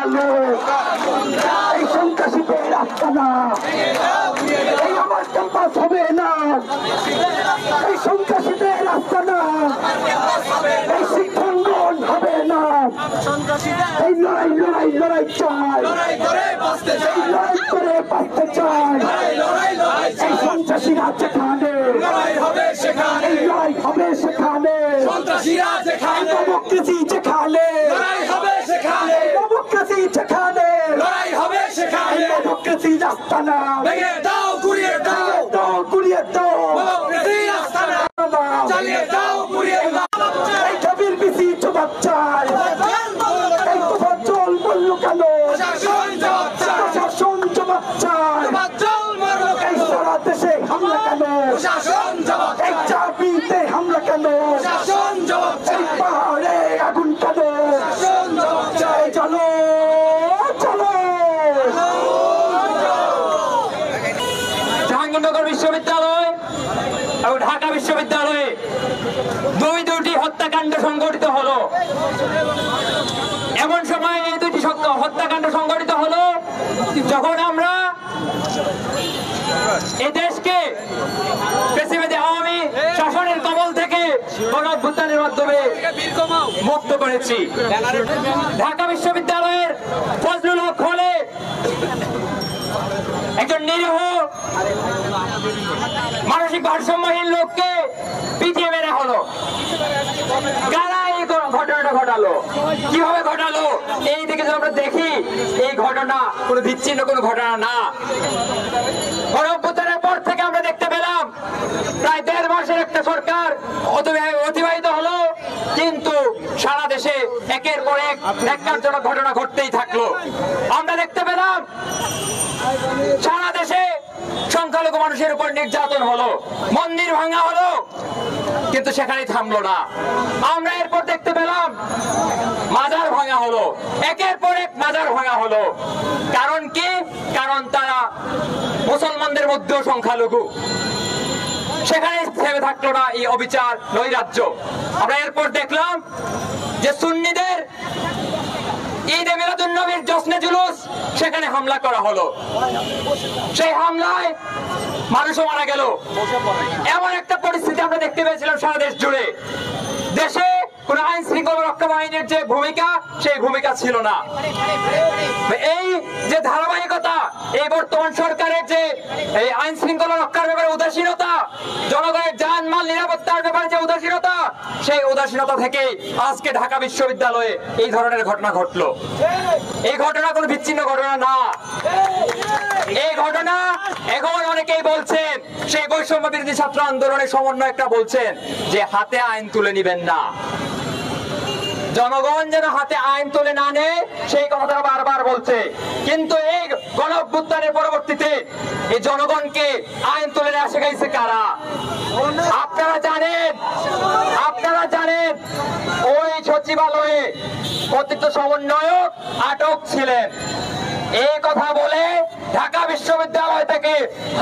আলো এই সন্ত্রাসীদের আস্তানা এই আমার ক্যাম্পাস হবে না এই সন্ত্রাসীদের আস্তানা এই শিক্ষাঙ্গন হবে না এই লড়াই লড়াই লড়াই চাই এই লড়াই করে বাঁচতে চাই এই সন্ত্রাসীরা যেখানে এই লড়াই হবে সেখানে ডেমোক্রেসি যেখানে ডেমোক্রেসি যেখানে ডেমোক্রেসি আস্তানা ভেঙে দাও গুড়িয়ে দাও গুড়িয়ে দাও চালিয়ে দাও গুড়িয়ে দাও এই কবির বিসি জবাব চাই এই তোফা জল বলল কেন প্রশাসন জবাব চাই এই সারা দেশে হামলা কেন এই চাবিতে হামলা কেন এই পাহাড়ে আগুন কেন এই চলো চলো জাহাঙ্গীরনগর বিশ্ববিদ্যালয় এবং ঢাকা বিশ্ববিদ্যালয়ে দুটি হত্যাকাণ্ড সংঘটিত হলো। এমন সময় এই দুটি হত্যাকাণ্ড সংঘটিত হলো যখন আমরা এই দেশকে ফ্যাসিবাদী আওয়ামী শাসনের কবল থেকে গণঅভ্যুত্থানের মাধ্যমে মুক্ত করেছি। ঢাকা বিশ্ববিদ্যালয়ের ফজলুল হক হলে একজন নিরীহ মানসিক ভারসাম্যহীন লোককে পিটিয়ে মেরে হলো। কারা এই ঘটনাটা ঘটালো, কিভাবে ঘটালো? এই দিকে যদি আমরা দেখি এই ঘটনা কোনো বিচ্ছিন্ন কোনো ঘটনা না। গণঅভ্যুত্থানের পর থেকে আমরা দেখতে পেলাম প্রায় 1.5 মাসের একটা সরকার অতিবাহিত হলো, কিন্তু সারা দেশে একের পর এক ন্যাক্কারজনক ঘটনা ঘটতেই থাকলো। আমরা দেখতে পেলাম সারা দেশে সংখ্যালঘু মানুষের উপর নির্যাতন হলো, মন্দির ভাঙা হলো, কিন্তু সেখানেই থামলো না। আমরা এরপর দেখতে পেলাম মাজার ভাঙা হলো, একের পর এক মাজার ভাঙা হলো। কারণ কি? কারণ তারা মুসলমানদের মধ্যেও সংখ্যালঘু। সেখানে থেমে থাকলো না এই অবিচার নৈরাজ্য। আমরা এরপর দেখলাম যে সুন্নিদের ঈদে মিলাদুন নবীর জশ্নে জুলুস, সেখানে হামলা করা হলো। সেই হামলায় মানুষও মারা গেল। এমন একটা পরিস্থিতি আমরা দেখতে পেয়েছিলাম সারা দেশ জুড়ে। দেশে কোন আইন শৃঙ্খলা রক্ষা বাহিনীর যে ভূমিকা, সেই ভূমিকা ছিল না। এই যে ধারাবাহিকতা, এই বর্তমান সরকারের যে এই আইন শৃঙ্খলা রক্ষার ব্যাপারে উদাসীনতা, জনগণের জানমাল নিরাপত্তার ব্যাপারে যে উদাসীনতা, সেই উদাসীনতা থেকে আজকে ঢাকা বিশ্ববিদ্যালয়ে এই ধরনের ঘটনা ঘটলো। এই ঘটনা কোনো বিচ্ছিন্ন ঘটনা না। এই ঘটনা এখন অনেকেই বলছেন, সেই বৈষম্য বিরোধী ছাত্র আন্দোলনের সমন্বয়করা বলছেন যে হাতে আইন তুলে নিবেন না, জনগণ যেন হাতে আইন তুলে না নেয়, সেই কথা তারা বারবার বলছে। কিন্তু এই গণঅভ্যুত্থানের পরবর্তীতে এই জনগণকে আইন তুলে নেওয়া শেখাইছে কারা? আপনারা জানেন ওই সচিবালয়ে কতিপয় সমন্বয়ক আটক ছিলেন। এই কথা বলে ঢাকা বিশ্ববিদ্যালয় থেকে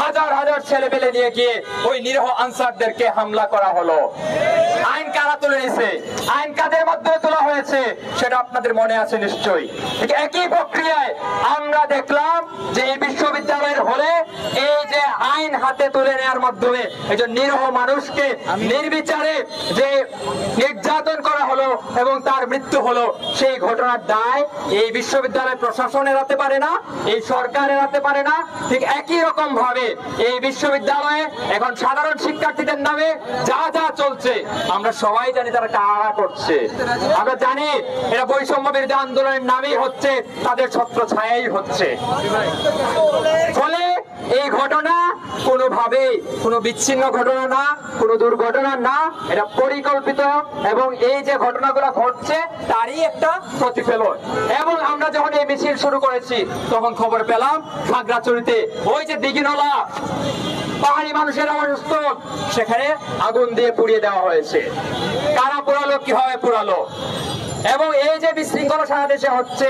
হাজার হাজার ছেলেপেলে নিয়ে গিয়ে ওই নিরীহ আনসারদেরকে হামলা করা হলো। আইন কারা তুলে নিয়েছে? আইন কাদের মাধ্যমে তোলা হয়েছে সেটা আপনাদের মনে আছে নিশ্চয়ই। একই প্রক্রিয়ায় আমরা দেখলাম যে এই বিশ্ববিদ্যালয়ের হলে এই যে আইন হাতে তুলে নেওয়ার মাধ্যমে একজন নিরীহ মানুষকে নির্বিচারে যে নির্যাতন করা হলো এবং তার মৃত্যু হলো, সেই ঘটনার দায় এই বিশ্ববিদ্যালয় প্রশাসন এড়াতে পারে না, এই সরকার এড়াতে পারে না। ঠিক একই রকম ভাবে এই বিশ্ববিদ্যালয়ে এখন সাধারণ শিক্ষার্থীদের নামে যা যা চলছে আমরা সবাই জানি তারা কারা করছে। আমরা জানি এটা বৈষম্য বিরোধী আন্দোলনের নামেই হচ্ছে, তাদের ছত্রছায়াই হচ্ছে। ফলে এই ঘটনা কোনোভাবেই কোনো বিচ্ছিন্ন ঘটনা না, কোনো দুর্ঘটনা না, এটা পরিকল্পিত এবং এই যে ঘটনাগুলো ঘটছে তারই একটা প্রতিফলন। এবং আমরা যখন এই মিছিল শুরু করেছি তখন খবর পেলাম খাগড়াছড়িতে ওই যে দিঘিনলা পাহাড়ি মানুষের আবাসস্থল, সেখানে আগুন দিয়ে পুড়িয়ে দেওয়া হয়েছে। কারা পোড়ালো, কিভাবে পোড়ালো? এবং এই যে বিশৃঙ্খলা সারা দেশে হচ্ছে,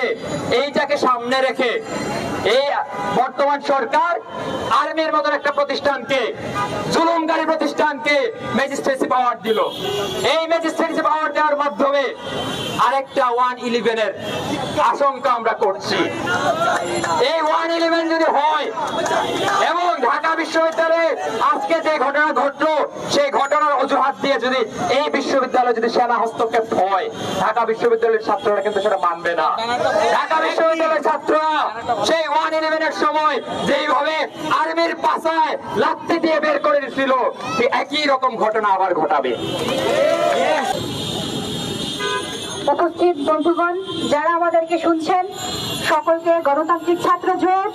এইটাকে সামনে রেখে এই বর্তমান সরকার আর্মির মতন একটা প্রতিষ্ঠানকে, জুলুমকারী প্রতিষ্ঠানকে ম্যাজিস্ট্রেসি পাওয়ার দিল। এই ম্যাজিস্ট্রেসি পাওয়ার দেওয়ার মাধ্যমে আরেকটা 111 আশঙ্কা আমরা করছি। এই 111 যদি হয় এবং ঢাকা বিশ্ববিদ্যালয়ে আজকে যে ঘটনা ঘটলো, সেই ঘটনার অজুহাত দিয়ে যদি এই বিশ্ববিদ্যালয়ে যদি সেনা হস্তক্ষেপ হয়, ঢাকা বিশ্ববিদ্যালয়ের ছাত্ররা কিন্তু সেটা মানবে না। ঢাকা বিশ্ববিদ্যালয়ের ছাত্ররা সেই 111 এর সময় যেইভাবে আর্মির পাছায় লাথি দিয়ে বের করে দিছিল, একই রকম ঘটনা আবার ঘটাবে। উপস্থিত বন্ধুগণ, যারা আমাদেরকে শুনছেন, সকলকে গণতান্ত্রিক ছাত্র জোট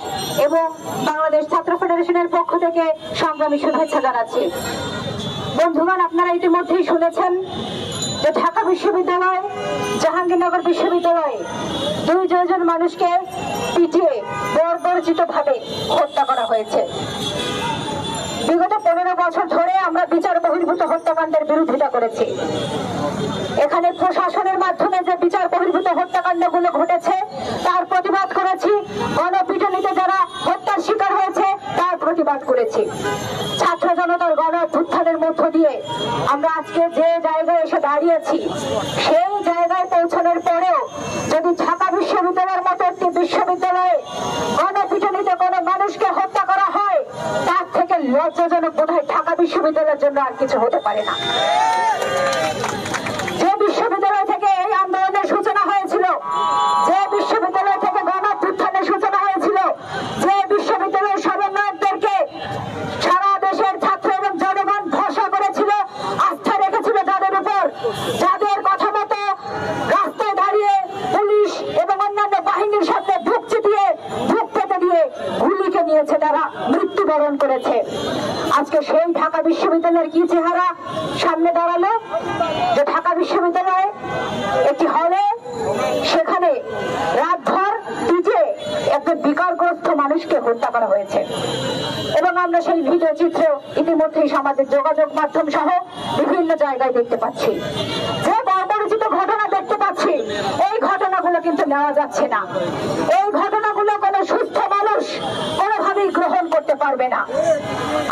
এবং বাংলাদেশ ছাত্র ফেডারেশনের পক্ষ থেকে সংগ্রামী শুভেচ্ছা জানাচ্ছি। বন্ধুগণ, আপনারা ইতিমধ্যেই শুনেছেন যে ঢাকা বিশ্ববিদ্যালয়, জাহাঙ্গীরনগর বিশ্ববিদ্যালয়ে 2 জন মানুষকে পিটিয়ে বর্বরচিতভাবে হত্যা করা হয়েছে। বিগত 15 বছর ধরে আমরা বিচার বহির্ভূত হত্যাকাণ্ডের বিরোধিতা করেছি। এখানে প্রশাসনের মাধ্যমে যে বিচার বহির্ভূত হত্যাকাণ্ডগুলো ঘটেছে তার প্রতিবাদ করেছি। গণপিটুনিতে যারা হত্যার শিকার হয়েছে তার প্রতিবাদ করেছি। ছাত্র জনতার গণ অভ্যুত্থানের মধ্য দিয়ে আমরা আজকে যে জায়গায় এসে দাঁড়িয়েছি, সেই জায়গায় পৌঁছানোর পরেও যদি ঢাকা বিশ্ববিদ্যালয়ের মতো একটি বিশ্ববিদ্যালয়ে গণপিটুনিতে কোনো মানুষকে হত্যা করা হয়, তার থেকে লজ্জাজনক বোধহয় ঢাকা বিশ্ববিদ্যালয়ের জন্য আর কিছু হতে পারে না। যে বিশ্ববিদ্যালয় থেকে এই আন্দোলনের সূচনা হয়েছিল, যে বিশ্ববিদ্যালয় থেকে গণ অভ্যুত্থানের সূচনা হয়েছিল, যে বিশ্ববিদ্যালয়ের সমন্বয়কদেরকে সারা দেশের ছাত্র এবং জনগণ ভরসা করেছিল, আস্থা রেখেছিল যাদের উপর, যাদের কথা মতো রাস্তায় দাঁড়িয়ে পুলিশ এবং অন্যান্য বাহিনীর সামনে বুক চিতিয়ে বুক পেতে দিয়ে গুলিকে নিয়েছে, তারা মৃত্যুবরণ করেছে। আজকে সেই ঢাকা বিশ্ববিদ্যালয়ের কি চেহারা সামনে দাঁড়ালো, যে ঢাকা বিশ্ববিদ্যালয়ে একটি হলে সেখানে রাতভর পিটিয়ে একজন বিকারগ্রস্ত মানুষকে হত্যা করা হয়েছে। এবং আমরা সেই ভিডিও চিত্র ইতিমধ্যেই সামাজিক যোগাযোগ মাধ্যম সহ বিভিন্ন জায়গায় দেখতে পাচ্ছি। যে বর্বরচিত ঘটনা দেখতে পাচ্ছি, এই ঘটনাগুলো কিন্তু নেওয়া যাচ্ছে না। এই ঘটনাগুলো কোনো সুস্থ মানুষ কোনোভাবেই গ্রহণ করতে পারবে না।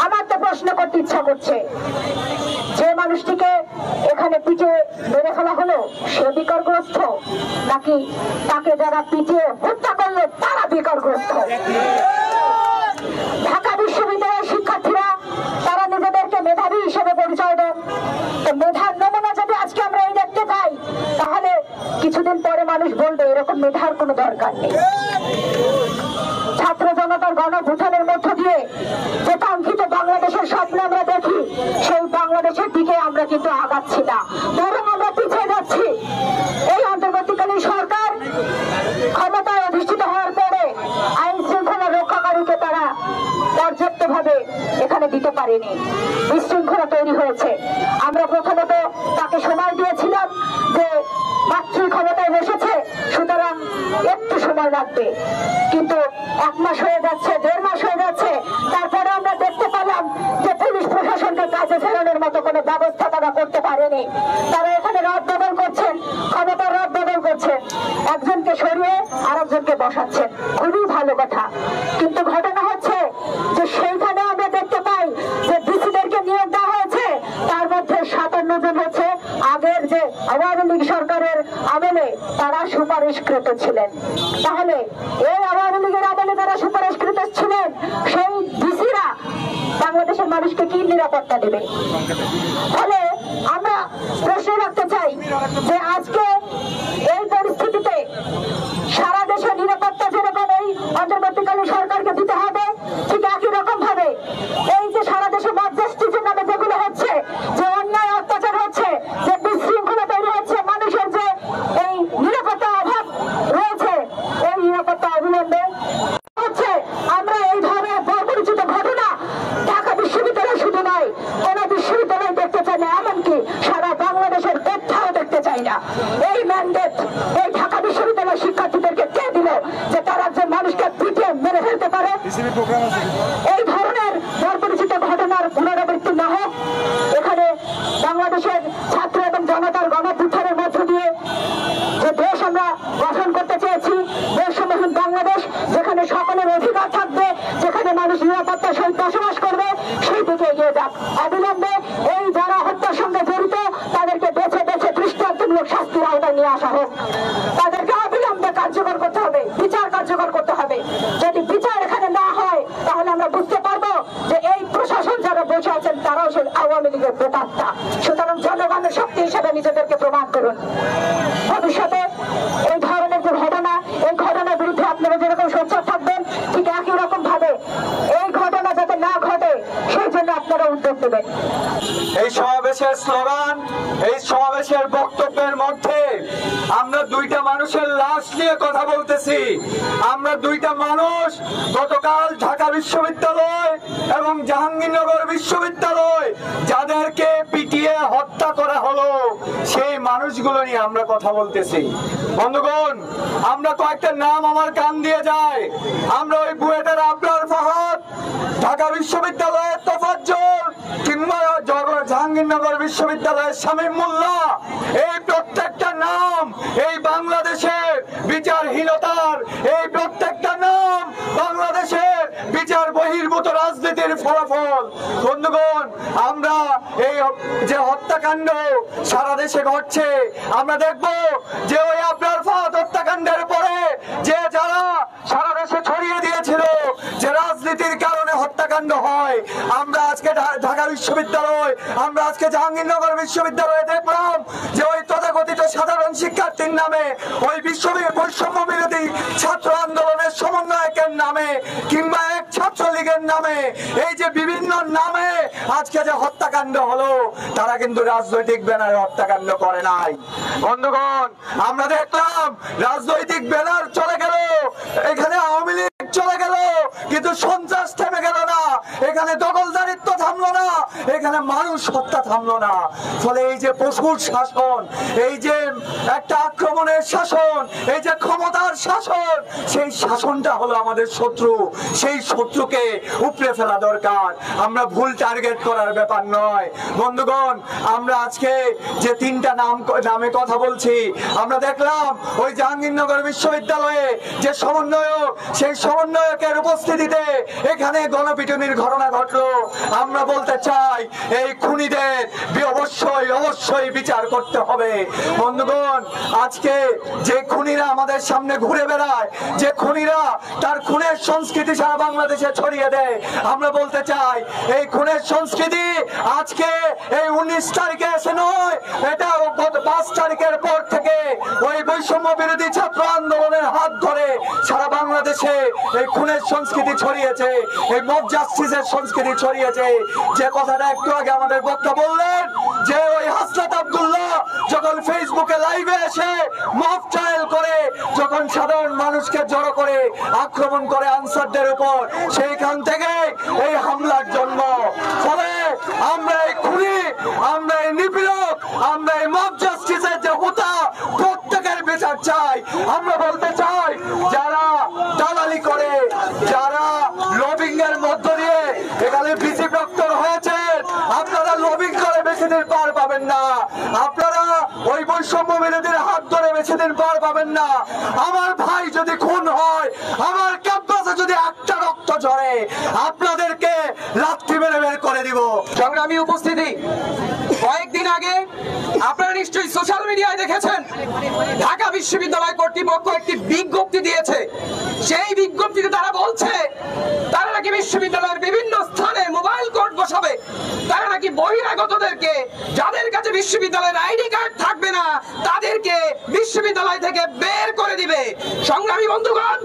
আমার তো প্রশ্ন করতে ইচ্ছা করছে, যে মানুষটিকে এখানে পিটিয়ে মেরে ফেলা হলো সে বিকারগ্রস্ত, নাকি তাকে যারা পিটিয়ে হত্যা করলো তারা বিকারগ্রস্ত? ঢাকা বিশ্ববিদ্যালয়ের শিক্ষার্থীরা তারা নিজেদেরকে মেধাবী হিসেবে পরিচয় দেন। তো মেধার নমুনা যদি আজকে আমরা এই দেখতে পাই, তাহলে কিছুদিন পরে মানুষ বলবে এরকম মেধার কোনো দরকার নেই। ছাত্র জনতার গণ অভ্যুত্থানের মধ্য দিয়ে যে কাঙ্ক্ষিত বাংলাদেশের স্বপ্ন আমরা দেখি, সেই বাংলাদেশের দিকে আমরা কিন্তু আগাচ্ছি না, বরং আমরা পিছিয়ে যাচ্ছি। এই অন্তর্বর্তীকালীন সরকার ক্ষমতায় অধিষ্ঠিত হওয়ার পরে আইন শৃঙ্খলা রক্ষাকারীকে তারা পর্যাপ্তভাবে এখানে দিতে পারেনি, বিশৃঙ্খলা তৈরি হয়েছে। আমরা প্রথমত তাকে সময় দিয়েছিলাম যে মাতৃ ক্ষমতায় বসেছে, সুতরাং একটু সময় লাগবে, কিন্তু 1 মাস হয়ে যাচ্ছে, 1.5 মাস হয়ে যাচ্ছে, তারপরে আমরা দেখতে পেলাম যে পুলিশ প্রশাসনকে কাজে ফেরানোর মতো কোনো ব্যবস্থা তারা করতে পারেনি। তারা এখানে রদ বদল করছেন, ক্ষমতার রদ বদল করছেন, একজনকে সরিয়ে আরেকজনকে বসাচ্ছেন, খুবই ভালো কথা। কিন্তু ঘটনা হচ্ছে যে সেইখানে আমরা দেখতে পাই যে ডিসিদেরকে নিয়োগ দেওয়া হয়েছে, তার মধ্যে 57 জন হচ্ছে আগের যে আওয়ামী লীগ সরকারের আমলে তারা সুপারিশকৃত ছিলেন। তাহলে এই আওয়ামী লীগের আমলে যারা সুপারিশকৃত ছিলেন, সেই ডিসিরা বাংলাদেশের মানুষকে কি নিরাপত্তা দেবে? ফলে আমরা প্রশ্ন রাখতে চাই যে আজকে এই পরিস্থিতিতে সারা দেশে নিরাপত্তা যেরকম এই অন্তর্বর্তীকালীন সরকারকে দিতে হবে, ঠিক একই রকম ভাবে এই যে সারা দেশে মধ্যস্থিতির নামে যেগুলো হচ্ছে, যে অন্যায় অত্যাচার হচ্ছে, যে বিশৃঙ্খলা তৈরি হচ্ছে, মানুষের যে এই নিরাপত্তা অভাব রয়েছে, এই নিরাপত্তা অবিলম্বে হচ্ছে। আমরা এই ধরনের বর্বরচিত ঘটনা ঢাকা বিশ্ববিদ্যালয় শুধু নয়, কোন বিশ্ববিদ্যালয় দেখতে চাই না, এমনকি সারা বাংলাদেশের কোথাও দেখতে চাই না। এই ম্যান্ডেট এই ঢাকা বিশ্ববিদ্যালয়ের শিক্ষার্থীদেরকে কে দিল যে তারা যে মানুষকে পিটিয়ে মেরে ফেলতে পারে? এই ধরনের বর্বরচিত ঘটনার পুনরাবৃত্তি না হোক। এখানে বাংলাদেশের ছাত্র এবং জনতার গণ অভ্যুত্থানের মধ্য দিয়ে দেবেন। এই সমাবেশের স্লোগান, এই সমাবেশের বক্তব্যের মধ্যে আমরা দুইটা মানুষের লাশ নিয়ে কথা বলতেছি। আমরা দুইটা মানুষ গতকাল ঢাকা বিশ্ববিদ্যালয় এবং জাহাঙ্গীরনগর বিশ্ববিদ্যালয় যাদেরকে পিটিয়ে হত্যা করা হলো, সেই মানুষগুলো নিয়ে আমরা কথা বলতেছি। বন্ধুগণ, আমরা কয়েকটা নাম আমার কান দিয়ে যায়। আমরা ওই বুয়েটের আবরার ফাহাদ, ঢাকা বিশ্ববিদ্যালয়ের তোফাজ্জল, কিংবা জাহাঙ্গীরনগর বিশ্ববিদ্যালয়ের শামীম মোল্লা, এই প্রত্যেকটা নাম এই বাংলাদেশের বিচারহীনতার, এই প্রত্যেকটা নাম বাংলাদেশের বিচার বহির্ভূত রাজনীতির ফলাফল। বন্ধুগণ, আমরা এই যে হত্যাকাণ্ড সারা দেশে ঘটছে, আমরা দেখব যে ওই আবরার ফাহাদ হত্যাকাণ্ডের পরে যে যারা সারা দেশে ছড়িয়ে দিয়েছিল যে রাজনীতির কারণে হত্যাকাণ্ড হয়, আমরা আজকে ঢাকা বিশ্ববিদ্যালয়, আমরা আজকে জাহাঙ্গীরনগর বিশ্ববিদ্যালয়ে দেখলাম যে ওই তথাকথিত সাধারণ শিক্ষার্থীর নামে, ওই বৈষম্য বিরোধী ছাত্র আন্দোলনের সমন্বয়কের নামে কিংবা এক ছাত্রলীগের নামে, এই যে বিভিন্ন নামে আজকে যে হত্যাকাণ্ড হলো, তারা কিন্তু রাজনৈতিক ব্যানারে হত্যাকাণ্ড করে নাই। বন্ধুগণ, আমরা দেখলাম রাজনৈতিক ব্যানার চলে গেল, এখানে আওয়ামী লীগ চলে গেল, কিন্তু সন্ত্রাস থেমে গেল না, এখানে দখলদারিত্ব থামলো না, এখানে মানুষ হত্যা থামলো না। ফলে এই যে পশুর শাসন, এই যে একটা আক্রমণের শাসন, এই যে ক্ষমতার শাসন, সেই শাসনটা হলো আমাদের শত্রু। সেই শত্রুকে উপড়ে ফেলা দরকার। আমরা ভুল টার্গেট করার ব্যাপার নয়। বন্ধুগণ, আমরা আজকে যে তিনটা নামে কথা বলছি, আমরা দেখলাম ওই জাহাঙ্গীরনগর বিশ্ববিদ্যালয়ে যে সমন্বয়ক, সেই সমন্বয়কের উপস্থিতিতে এখানে গণপিটুনির ঘটনা ঘটলো। আমরা বলতে চাই, এই খুনিদের অবশ্যই বিচার করতে হবে। বন্ধুগণ, আজকে যে খুনিরা আমাদের সামনে ঘুরে বেড়ায়, যে খুনিরা তার খুনের সংস্কৃতি সারা বাংলাদেশে ছড়িয়ে দেয়, আমরা বলতে চাই এই খুনের সংস্কৃতি আজকে এই 19 তারিখে এসে নয়, এটা গত 5 তারিখের পর থেকে ওই বৈষম্য বিরোধী ছাত্র আন্দোলনের হাত ধরে সারা বাংলাদেশে এই খুনের সংস্কৃতি ছড়িয়েছে, এই মব জাস্টিসের সংস্কৃতি ছড়িয়েছে। যে কথাটা একটু আগে আমাদের বক্তা বললেন, যে ওই হাসনাত আব্দুল্লাহ যখন ফেসবুকে লাইভে এসে মব ট্রায়াল করে, যখন সাধারণ মানুষকে জড়ো করে আক্রমণ করে আনসারদের উপর, সেইখান থেকে এই হামলার জন্ম। ফলে আমরা এই খুনি, আমরা এই নিপীড়ক, আমরা এই মব জাস্টিসের যে হোতা, প্রত্যেকের বিচার চাই। আমরা বলতে চাই, যারা দালালি করে, যারা লবিং এর মধ্য দিয়ে এখানে বিসি ডক্টর হয়েছেন, আপনারা লবিং করে বেশি দিন পার পাবেন না, আপনারা ওই বৈষম্য বিরোধীর হাত ধরে বেশি দিন পার পাবেন না। আমার ভাই যদি খুন হয়, আমার ক্যাম্পাসে যদি একটা রক্ত ঝরে, আপনাদেরকে লাথি মেরে বের করে দিব। সংগ্রামী উপস্থিতি, কয়েকদিন আগে আপনারা নিশ্চয়ই সোশ্যাল মিডিয়ায় দেখেছেন, ঢাকা বিশ্ববিদ্যালয় কর্তৃপক্ষ একটি বিজ্ঞপ্তি দিয়েছে। সেই বিজ্ঞপ্তিতে তারা বলছে তারা নাকি বিশ্ববিদ্যালয়ের বিভিন্ন স্থানে মোবাইল কোর্ট বসাবে, তারা নাকি বহিরাগতদেরকে, যাদের কাছে বিশ্ববিদ্যালয়ের আইডি কার্ড থাকবে না, তাদেরকে বিশ্ববিদ্যালয় থেকে বের করে দিবে। সংগ্রামী বন্ধুগণ,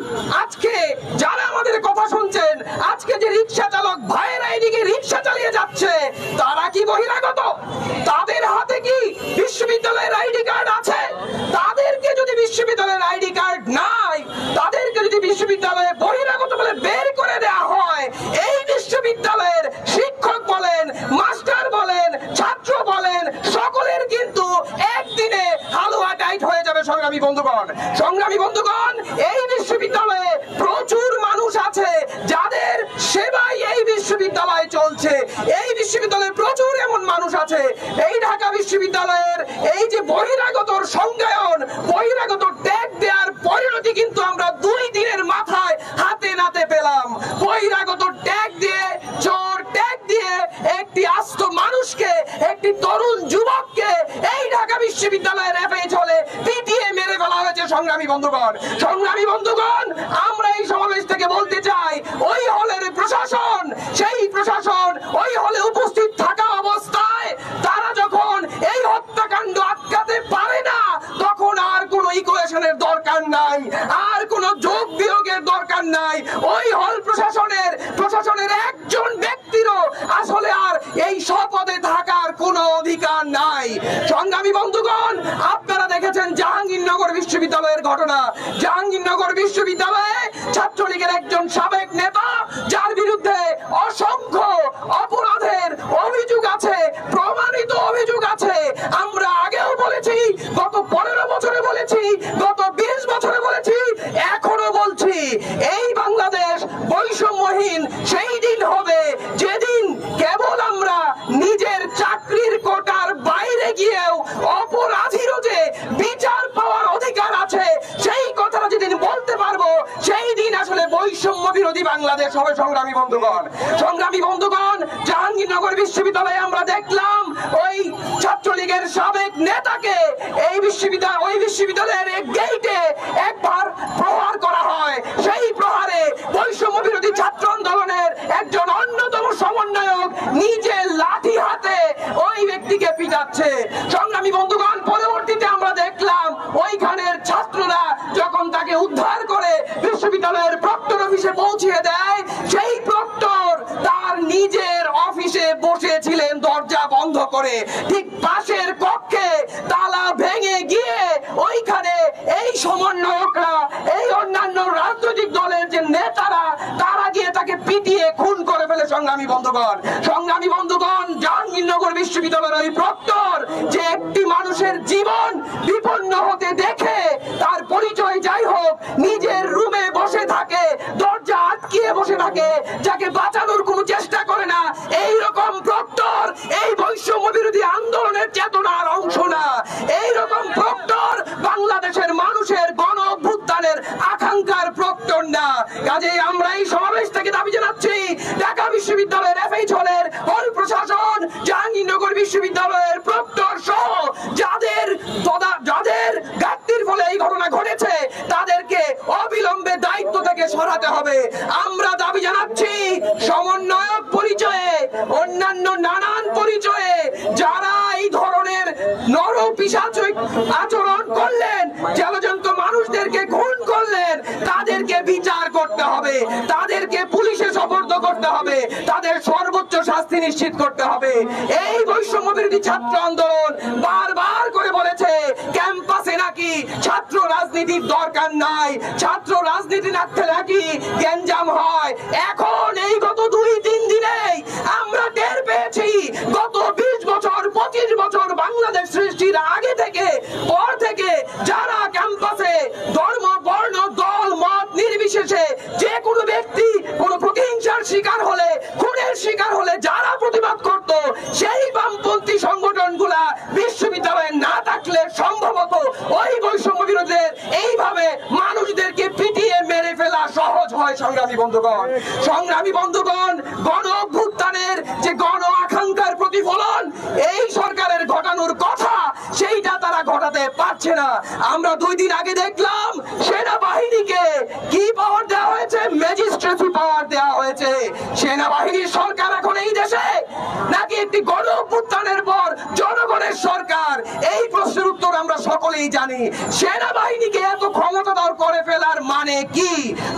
আজকে যারা আমাদের কথা শুনছেন, আজকে যে রিক্সা চালক ভাইয়ের আইডিকে রিক্সা চালিয়ে যাচ্ছে, তারা কি বহিরাগত? তাদের হাতে কি বিশ্ববিদ্যালয়ের আইডি কার্ড আছে? তাদেরকে যদি বিশ্ববিদ্যালয়ের আইডি কার্ড নাই, তাদেরকে যদি বিশ্ববিদ্যালয়ে বহিরাগত বলে বের করে দেওয়া হয়, এই বিশ্ববিদ্যালয়ের শিক্ষক বলেন, মাস্টার বলেন, ছাত্র বলেন, সকলের কিন্তু একদিনে হালুয়া টাইট হয়ে যাবে। সংগ্রামী বন্ধুগণ, এই বিশ্ববিদ্যালয়ে প্রচুর মানুষ আছে যাদের সেবায় এই বিশ্ববিদ্যালয় চলছে। এই বিশ্ববিদ্যালয়ে প্রচুর এমন মানুষ আছে, এই ঢাকা বিশ্ববিদ্যালয়ের এই যে বহিরাগতর সংজ্ঞায়ন, বহিরাগত ট্যাগ দেওয়ার পরিণতি কিন্তু আমরা 2 দিনের মাথায় হাতে নাতে পেলাম। বহিরাগত ট্যাগ দিয়ে, চোর ট্যাগ দিয়ে একটি আস্ত মানুষকে, একটি তরুণ যুবককে এই ঢাকা বিশ্ববিদ্যালয়ের এফএইচ হলে পিটিয়ে মেরে ফেলা হয়েছে। সংগ্রামী বন্ধুগণ, আমরা এই সমাবেশ থেকে বলতে চাই, ওই হলের প্রশাসন, সেই প্রশাসন ওই হলে উপস্থিত থাকা অবস্থায় তারা যখন এই হত্যাকাণ্ড আটকাতে পারে না, তখন আর কোনো ইকুয়েশনের দরকার নাই, আর কোনো যোগ বিয়োগের দরকার নাই। ওই হল প্রশাসনের একজন ব্যক্তিরও আসলে আর এই শপথে থাকার কোনো অধিকার নাই। সংগ্রামী বন্ধুগণ, আপনারা দেখেছেন জাহাঙ্গীরনগর বিশ্ববিদ্যালয়ের ঘটনা। জাহাঙ্গীরনগর বিশ্ববিদ্যালয়ে ছাত্রলীগের একজন সাবেক নেতা, যার বিরুদ্ধে অসংখ্য অপরাধের অভিযোগ আছে, প্রমাণিত অভিযোগ আছে। আমরা আগেও বলেছি, গত 15 বছরে বলেছি, গত 20 বছরে বলেছি, এখনো বলছি, এই বাংলাদেশ বৈষম্যহীন সেই দিন হবে যেদিন কেবল আমরা নিজের চাকরির কোটার বাইরে গিয়েও অপরাধীরও যে বিচার পাওয়ার অধিকার আছে সেই কথাটা যেদিন বলতে পারবো, সেই দিন আসলে বৈষম্য বিরোধী বাংলাদেশ হবে। সংগ্রামী বন্ধুগণ, সংগ্রামী বন্ধুগণ, জাহাঙ্গীরনগর বিশ্ববিদ্যালয়ে আমরা দেখলাম ওই ছাত্রলীগের সাবেক নেতাকে ওই বিশ্ববিদ্যালয়ের গেইটে একবার প্রহার করা হয়। সেই প্রহারে বৈষম্য বিরোধী ছাত্র আন্দোলনের একজন অন্যতম সমন্বয়ক নিজে লাঠি হাতে ওই ব্যক্তিকে পিটাচ্ছে। সংগ্রামী বন্ধুগণ, পরবর্তীতে আমরা দেখলাম ওইখানের ছাত্ররা যখন তাকে উদ্ধার করে বিশ্ববিদ্যালয়ের প্রক্টর অফিসে পৌঁছিয়ে দেয়, সেই প্রক্টর তার নিজের অফিসে বসেছিলেন দরজা বন্ধ করে। ঠিক পাশের কক্ষে তালা ভেঙে গিয়ে ওইখানে এই সমন্বয়করা, এই অন্যান্য রাজনৈতিক দলের যে নেতারা, তারা গিয়ে তাকে পিটিয়ে খুন করে ফেলে। সংগ্রামী বন্ধুগণ, সংগ্রামী বন্ধুগণ, জাহাঙ্গীরনগর বিশ্ববিদ্যালয়ের ওই প্রক্টর যে একটি মানুষের জীবন বিপন্ন হতে দেখে, তার পরিচয় যাই হোক, নিজের রুমে বসে থাকে, দরজা আটকিয়ে বসে থাকে, যাকে বাঁচানোর কোনো চেষ্টা করে না, এই রকম প্রক্টর এই বৈষম্য বিরোধী আন্দোলনের চেতনার অংশ না। এই রকম প্রক্টর বাংলাদেশের মানুষের গণ অভ্যুত্থানের আকাঙ্ক্ষার প্রক্টর না। কাজেই আমরা এই সমাবেশ থেকে দাবি জানাচ্ছি, ঢাকা বিশ্ববিদ্যালয়ের এফএইচ হলের হল প্রশাসন, জাহাঙ্গীরনগর বিশ্ববিদ্যালয়ের প্রক্টর সহ যাদের ঘাটতির ফলে এই ঘটনা ঘটেছে, তাদেরকে অবিলম্বে দায়িত্ব থেকে সরাতে হবে। আমরা দাবি জানাচ্ছি, সমন্বয়ক পরিচয়ে, অন্যান্য নানান পরিচয়ে যারা এই ধরনের নরপিশাচিক আচরণ করলেন, জলজন্ত মানুষদেরকে খুন করলেন, তাদেরকে বিচার করতে হবে, তাদেরকে পুলিশে সোপর্দ করতে হবে, তাদের সর্বোচ্চ শাস্তি নিশ্চিত করতে হবে। এই বৈষম্য বিরোধী ছাত্র আন্দোলন বারবার করে বলেছে, ক্যাম্পাসে নাকি ছাত্র রাজনীতির দরকার নাই, ছাত্র রাজনীতি না থাকলে নাকি গ্যাঞ্জাম হয়। এখন এই গত 2-3 দিনেই আমরা টের পেয়েছি, গত 20 বছর 25 বছর বাংলাদেশ সৃষ্টির আগে থেকে পর থেকে যারা ক্যাম্পাসে ধর্ম, বর্ণ, দল, মত নির্বিশেষে যে কোনো ব্যক্তি কোনো প্রতিহিংসার শিকার হলে, খুনের শিকার হলে যারা প্রতিবাদ করত, সেই বামপন্থী সংগঠনগুলা বিশ্ববিদ্যালয়ে না থাকলে সম্ভবত ওই বৈষম্য বিরোধীদের এইভাবে মানুষদেরকে পিটিয়ে মেরে ফেলা সহজ হয়। সংগ্রামী বন্ধুগণ, সংগ্রামী বন্ধুগণ, গণ অভ্যুত্থানের যে গণ আকাঙ্ক্ষার প্রতিফলন এই সরকারের ঘটানোর কথা, সেইটা তারা ঘটাতে পারছে না। আমরা 2 দিন আগে দেখলাম সেনাবাহিনীকে কি পাওয়ার দেওয়া হয়েছে, ম্যাজিস্ট্রেসি পাওয়ার দেওয়া হয়েছে। সেনাবাহিনীর সরকার এখন এই দেশে নাকি একটি গণ অভ্যুত্থানের পর জনগণের সরকার? এই প্রশ্নের উত্তর আমরা সকলেই জানি। সেনাবাহিনীকে এত ক্ষমতাধর করে ফেলার মানে কি?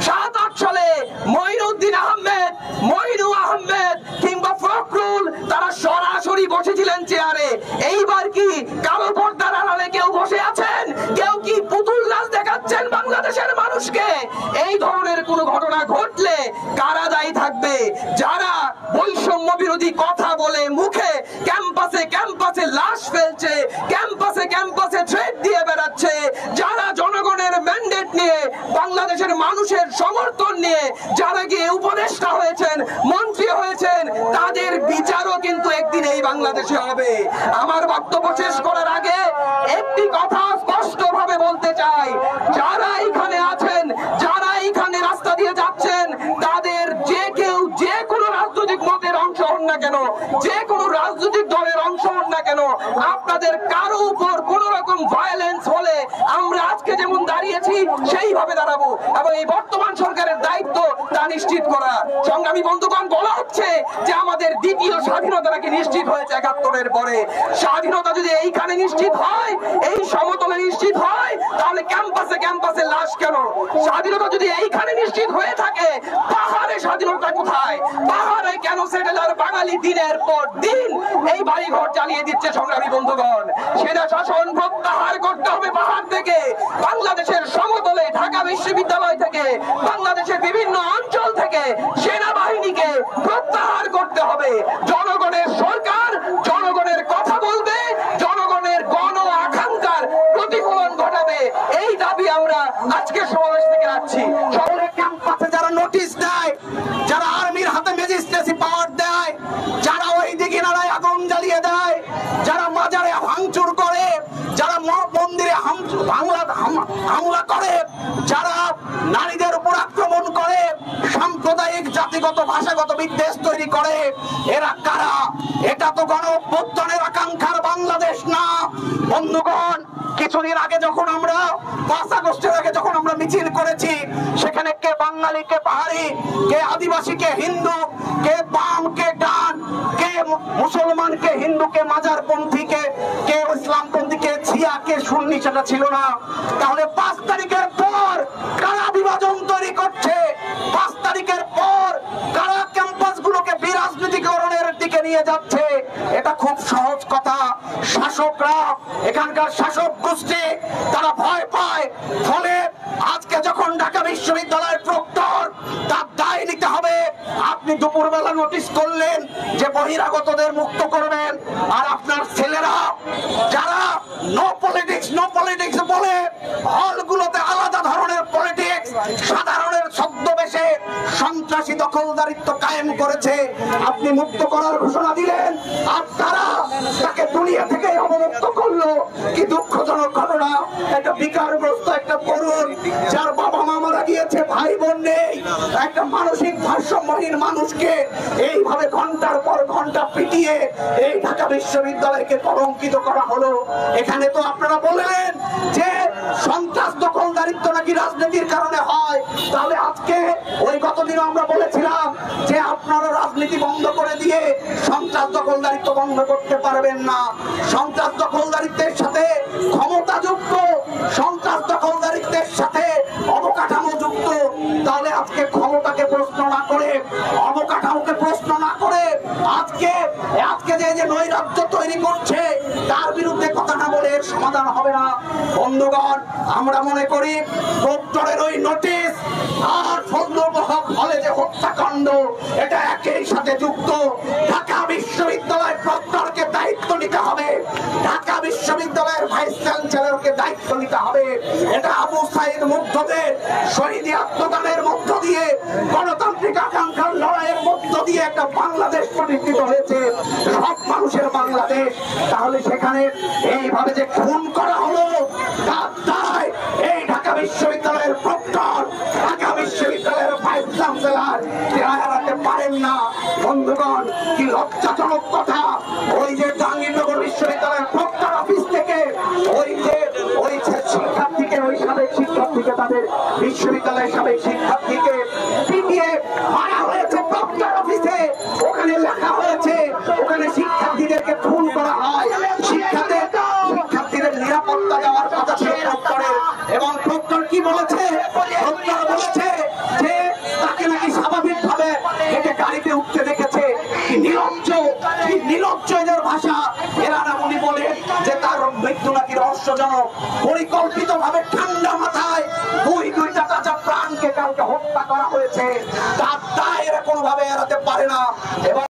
7-8 সালে মঈনুদ্দিন আহমেদ, মঈনু আহমেদ কিংবা ফখরুল তারা সরাসরি বসেছিলেন চেয়ারে। এইবার কি কালো পর্দার আড়ালে কেউ বসে আছেন? কেউ কি পুতুল নাচ দেখাচ্ছেন বাংলাদেশের মানুষকে? এই ধরনের কোনো ঘটনা ঘটলে কারা দায়ী থাকবে? যারা বৈষম্য বিরোধী কথা বলে মুখে ক্যাম্পাসে ক্যাম্পাসে লাশ ফেলছে, ক্যাম্পাসে ক্যাম্পাসে থ্রেট দিয়ে বেড়াচ্ছে, যারা জনগণের ম্যান্ডেট নিয়ে, বাংলাদেশের মানুষের সমর্থন নিয়ে যারা গিয়ে উপদেষ্টা হয়েছেন, মন্ত্রী হয়েছেন, তাদের বিচারও কিন্তু একদিন এই বাংলাদেশে হবে। আমার বক্তব্য শেষ করার আগে একটি কথা স্পষ্টভাবে বলতে চাই, যারা এখানে আছেন, যারা এখানে রাস্তা দিয়ে যাচ্ছেন, তাদের যে কেউ যে কোনো রাজনৈতিক মতের অংশ হন না কেন, যে কোনো রাজনৈতিক দলের অংশ হন না কেন, আপনাদের কারো উপর কোন রকম ভায়োলেন্স হলে আমরা আজকে যেমন দাঁড়িয়েছি সেইভাবে দাঁড়াবো এবং এই বর্তমান সরকারের দায়িত্ব তা নিশ্চিত করা। সংগ্রামী বন্ধুগণ, বলা হচ্ছে যে আমাদের দ্বিতীয় স্বাধীনতা নাকি নিশ্চিত হয়েছে 71-এর পরে। স্বাধীনতা যদি এইখানে নিশ্চিত হয়, এই সমতলে নিশ্চিত হয়, তাহলে ক্যাম্পাসে ক্যাম্পাসে লাশ কেন? স্বাধীনতা যদি এইখানে নিশ্চিত হয়ে থাকে, পাহাড়ে স্বাধীনতা কোথায়? পাহাড়ে কেন সেটেলার বাঙালি বাঙালি দিনের পর দিন এই বাড়িঘর জ্বালিয়ে দিচ্ছে। সংগ্রামী বন্ধুগণ, সেনা শাসন প্রত্যাহার করতে হবে পাহাড় থেকে, বাংলাদেশের সমতলে, ঢাকা বিশ্ববিদ্যালয় থেকে, বাংলাদেশের বিভিন্ন অঞ্চল থেকে সেনাবাহিনীকে প্রত্যাহার করতে হবে। জনগণের সরকার জনগণের কথা বলবে, জনগণের গণ আকাঙ্ক্ষার প্রতিফলন ঘটাবে। এই দাবি আমরা আজকের সমাবেশ থেকে রাখছি। শহরে ক্যাম্পাসে যারা নোটিশ দেয়, যারা আর্মির হাতে ম্যাজিস্ট্রেসি পাওয়ার দেয়, যারা ওই দিকে নারায় আগুন জ্বালিয়ে দেয়, যারা মাজারে ভাঙচুর করে, যারা মন্দিরে হামলা করে, যারা নারীদের উপর আক্রমণ করে, সাম্প্রদায়িক জাতিগত ভাষাগত বিদ্বেষ তৈরি করে, এরা কারা? এটা তো গণঅভ্যুত্থানের আকাঙ্ক্ষার বাংলাদেশ না বন্ধুগণ। কিছুদিন আগে যখন আমরা 5 আগস্টের আগে যখন আমরা মিছিল করেছি, সেখানে কে বাঙালি, কে পাহাড়ি, কে আদিবাসী, কে হিন্দু, কে বাম, কে ডান, কে মুসলমান, কে হিন্দু, কে মাজারপন্থী, কে ইসলামপন্থী, কে ছিয়া, কে সুন্নি, সেটা ছিল না। তাহলে 5 তারিখের পর কারা বিভাজন তৈরি করছে? 5 তারিখের পর কারা ক্যাম্পাসগুলোকে বিরাজনীতিকরণের দিকে নিয়ে যাচ্ছে? এটা খুব সহজ কথা। শাসকরা, এখানকার শাসক গোষ্ঠী, তারা ভয় পায়। ফলে আজকে যখন ঢাকা বিশ্ববিদ্যালয়ের প্রক্টর, তার দায় নিতে হবে। আপনি দুপুরবেলা নোটিশ করলেন যে বহিরাগতদের মুক্ত করবেন, আর আপনার ছেলেরা যারা নো পলিটিক্স বলে হলগুলোতে আলাদা ধরনের পলিটিক্স, সাধারণের ছদ্মবেশে সন্ত্রাসী দখলদারিত্ব কায়েম করেছে, আপনি মুক্ত করার ঘোষণা দিলেন, আর তারা তাকে দুনিয়া থেকে অবমুক্ত করলো। কি দুঃখজনক ঘটনা! একটা বিকারগ্রস্ত একটা তরুণ, যার বাবা মা মারা গিয়েছে, ভাই বোন নেই, একটা মানসিক ভারসাম্যহীন মানুষকে এইভাবে ঘন্টার পর ঘন্টা পিটিয়ে এই ঢাকা বিশ্ববিদ্যালয়কে কলঙ্কিত করা হলো। এখানে তো আপনারা বললেন যে সন্ত্রাস দখলদারিত্ব নাকি রাজনীতির কারণে হয়। তাহলে আজকে ওই গতদিনও আমরা বলেছিলাম যে আপনারা রাজনীতি বন্ধ করে দিয়ে সন্ত্রাস দখলদারিত্ব বন্ধ করতে পারবেন না। সন্ত্রাস দখলদারিত্বের সাথে ক্ষমতা যুক্ত, সন্ত্রাস দখলদারিত্বের সাথে অবকাঠামো যুক্ত। তাহলে আজকে ক্ষমতাকে প্রশ্ন না করে, অবকাঠামোকে প্রশ্ন না করে, আজকে যে নৈরাজ্য তৈরি করছে তার বিরুদ্ধে কথা না বলে এর সমাধান হবে না। বন্ধুগণ, আমরা মনে করি প্রক্টরের ওই নোটিশ আর ফজলুল হক হলে যে হত্যাকাণ্ড, এটা একই সাথে যুক্ত। ঢাকা বিশ্ববিদ্যালয়ের প্রক্টরকে দায়িত্ব নিতে হবে, ঢাকা বিশ্ববিদ্যালয়ের ভাইস চ্যান্সেলরকে দায়িত্ব নিতে হবে। এটা আবু সাইদ মুগ্ধদের শহীদী আত্মদানের মধ্য দিয়ে, গণতান্ত্রিক আকাঙ্ক্ষার লড়াইয়ের মধ্য দিয়ে একটা বাংলাদেশ প্রতিষ্ঠিত হয়েছে, সব মানুষের বাংলাদেশ। তাহলে সেখানে এইভাবে যে খুন করা হলো, তার দায় এই ঢাকা বিশ্ববিদ্যালয়ের প্রক্টর, ঢাকা বিশ্ববিদ্যালয়ের ভাইস চ্যান্সেলর এড়াতে পারেন না। বন্ধুগণ, কি লজ্জাজনক কথা! ওই যে জাহাঙ্গীরনগর বিশ্ববিদ্যালয়ের প্রক্টর অফিস থেকে ওই শিক্ষার্থীকে, ওই সাবেক শিক্ষার্থীকে, তাদের বিশ্ববিদ্যালয়ের সাবেক শিক্ষার্থীকে পিটিয়ে মারা হয়েছে প্রক্টর অফিসে। ওখানে লেখা হয়েছে ওখানে শিক্ষার্থীদেরকে খুন করা হয়। শিক্ষার্থীদের নিরাপত্তা দেওয়ার কথা ছিল প্রক্টরের। এবং প্রক্টর কি বলেছে? প্রক্টর বলেছে যে তাকে নাকি স্বাভাবিকভাবে হেঁটে গাড়িতে উঠতে দেখেছে। নির্লজ্জ এদের ভাষা। এরা না উনি বলে যে তার মৃত্যু নাকি রহস্যজনক। পরিকল্পিত ভাবে ঠান্ডা মাথায় দুইটা তাজা প্রাণকে কালকে হত্যা করা হয়েছে। তার দায় এরা কোনোভাবে এড়াতে পারে না। এবং